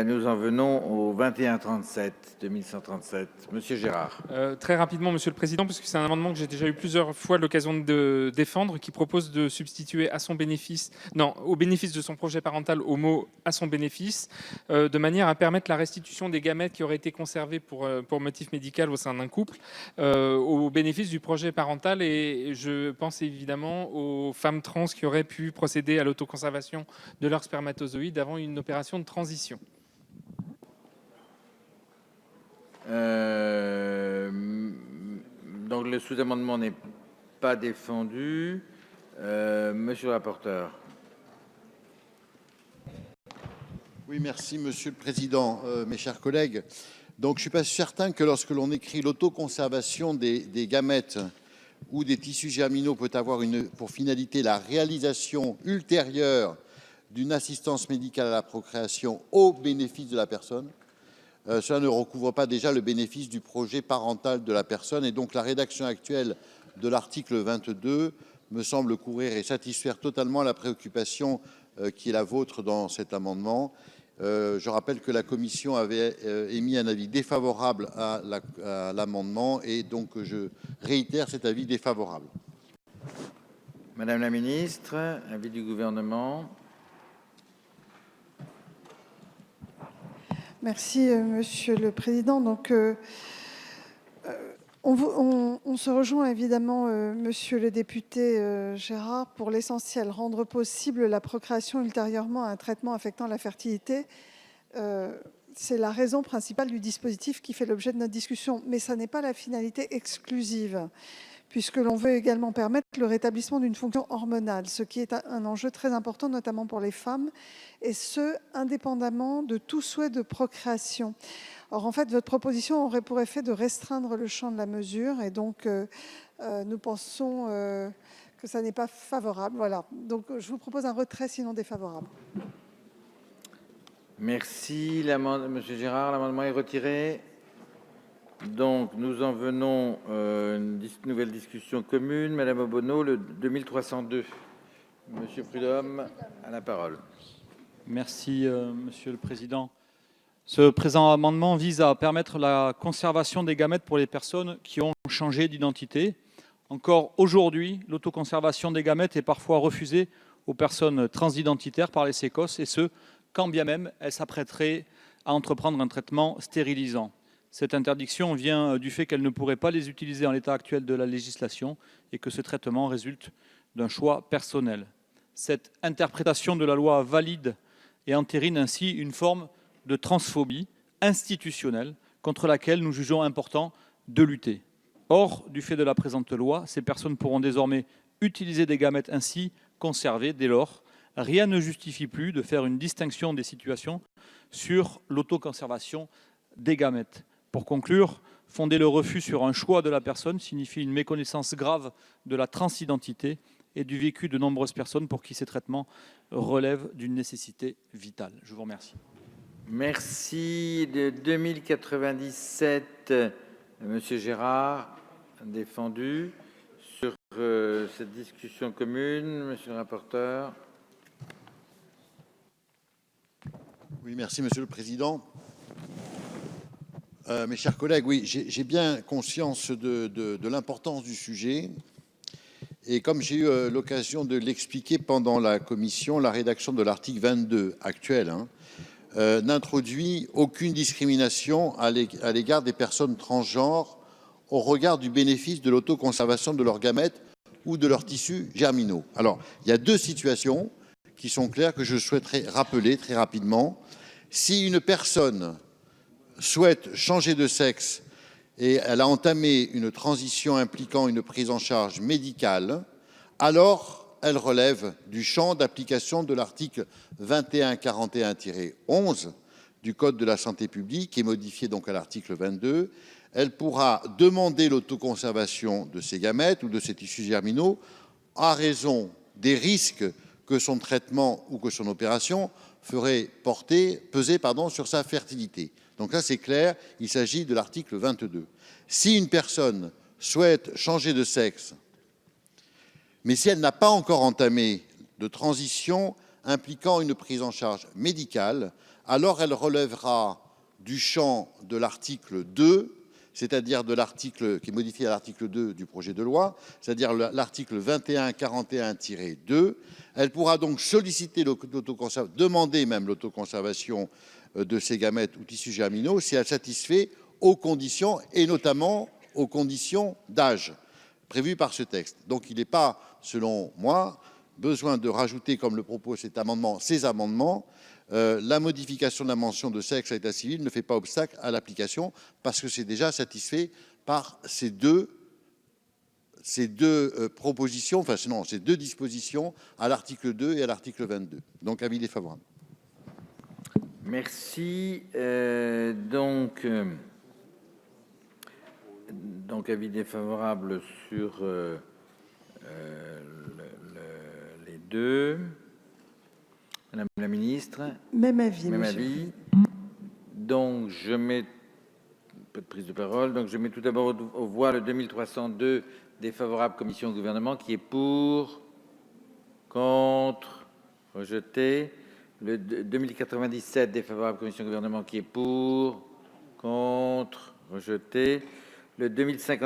nous en venons au 2137. Monsieur Gérard. Très rapidement, Monsieur le Président, parce que c'est un amendement que j'ai déjà eu plusieurs fois l'occasion de défendre, qui propose de substituer au bénéfice de son projet parental au mot à son bénéfice, de manière à permettre la restitution des gamètes qui auraient été conservés pour motif médical au sein d'un couple, au bénéfice du projet parental. Et je pense évidemment aux femmes trans qui auraient pu procéder à l'autoconservation de leurs spermatozoïdes avant une opération de transition. Donc le sous-amendement n'est pas défendu. Monsieur le rapporteur. Oui, merci Monsieur le Président, mes chers collègues. Donc je ne suis pas certain que lorsque l'on écrit l'autoconservation des gamètes ou des tissus germinaux peut avoir pour finalité la réalisation ultérieure d'une assistance médicale à la procréation au bénéfice de la personne. Cela ne recouvre pas déjà le bénéfice du projet parental de la personne, et donc la rédaction actuelle de l'article 22 me semble couvrir et satisfaire totalement la préoccupation qui est la vôtre dans cet amendement. Je rappelle que la commission avait émis un avis défavorable à l'amendement, et donc je réitère cet avis défavorable. Madame la ministre, avis du gouvernement. Merci, Monsieur le Président. Donc, on se rejoint évidemment, Monsieur le député Gérard, pour l'essentiel, rendre possible la procréation ultérieurement à un traitement affectant la fertilité. C'est la raison principale du dispositif qui fait l'objet de notre discussion, mais ça n'est pas la finalité exclusive, puisque l'on veut également permettre le rétablissement d'une fonction hormonale, ce qui est un enjeu très important, notamment pour les femmes, et ce, indépendamment de tout souhait de procréation. Or, en fait, votre proposition aurait pour effet de restreindre le champ de la mesure, et donc nous pensons que ça n'est pas favorable. Voilà. Donc, je vous propose un retrait, sinon défavorable. Merci. Monsieur Gérard, l'amendement est retiré. Donc, nous en venons à une nouvelle discussion commune. Madame Obono, le 2302. Monsieur Prudhomme a la parole. Merci, Monsieur le Président. Ce présent amendement vise à permettre la conservation des gamètes pour les personnes qui ont changé d'identité. Encore aujourd'hui, l'autoconservation des gamètes est parfois refusée aux personnes transidentitaires par les SECOS, et ce, quand bien même elles s'apprêteraient à entreprendre un traitement stérilisant. Cette interdiction vient du fait qu'elles ne pourraient pas les utiliser en l'état actuel de la législation et que ce traitement résulte d'un choix personnel. Cette interprétation de la loi valide et entérine ainsi une forme de transphobie institutionnelle contre laquelle nous jugeons important de lutter. Or, du fait de la présente loi, ces personnes pourront désormais utiliser des gamètes ainsi conservées. Dès lors, rien ne justifie plus de faire une distinction des situations sur l'autoconservation des gamètes. Pour conclure, fonder le refus sur un choix de la personne signifie une méconnaissance grave de la transidentité et du vécu de nombreuses personnes pour qui ces traitements relèvent d'une nécessité vitale. Je vous remercie. Merci. De 2097, Monsieur Gérard, défendu. Sur cette discussion commune, Monsieur le rapporteur. Oui, merci Monsieur le Président. Mes chers collègues, oui, j'ai bien conscience de l'importance du sujet. Et comme j'ai eu l'occasion de l'expliquer pendant la commission, la rédaction de l'article 22 actuel n'introduit aucune discrimination à l'égard des personnes transgenres au regard du bénéfice de l'autoconservation de leurs gamètes ou de leurs tissus germinaux. Alors, il y a deux situations qui sont claires que je souhaiterais rappeler très rapidement. Si une personne souhaite changer de sexe et elle a entamé une transition impliquant une prise en charge médicale, alors elle relève du champ d'application de l'article 2141-11 du Code de la santé publique, qui est modifié donc à l'article 22. Elle pourra demander l'autoconservation de ses gamètes ou de ses tissus germinaux à raison des risques que son traitement ou que son opération ferait peser sur sa fertilité. Donc là, c'est clair, il s'agit de l'article 22. Si une personne souhaite changer de sexe, mais si elle n'a pas encore entamé de transition impliquant une prise en charge médicale, alors elle relèvera du champ de l'article 2, c'est-à-dire de l'article qui est modifié à l'article 2 du projet de loi, c'est-à-dire l'article 2141-2. Elle pourra donc solliciter demander même l'autoconservation de ces gamètes ou tissus germinaux si elle satisfait aux conditions, et notamment aux conditions d'âge prévues par ce texte. Donc il n'est pas, selon moi, besoin de rajouter, comme le propose ces amendements, la modification de la mention de sexe à l'état civil ne fait pas obstacle à l'application parce que c'est déjà satisfait par ces deux propositions, enfin non, ces deux dispositions à l'article 2 et à l'article 22. Donc avis défavorable. Merci. Donc avis défavorable sur les deux. Madame la ministre. Même avis. Même monsieur. avis. Donc je mets peu de prise de parole. Donc je mets tout d'abord aux voix le 2302 défavorable commission gouvernement qui est pour, contre, rejeté. Le 2097 défavorable commission gouvernement qui est pour, contre, rejeté. Le 2050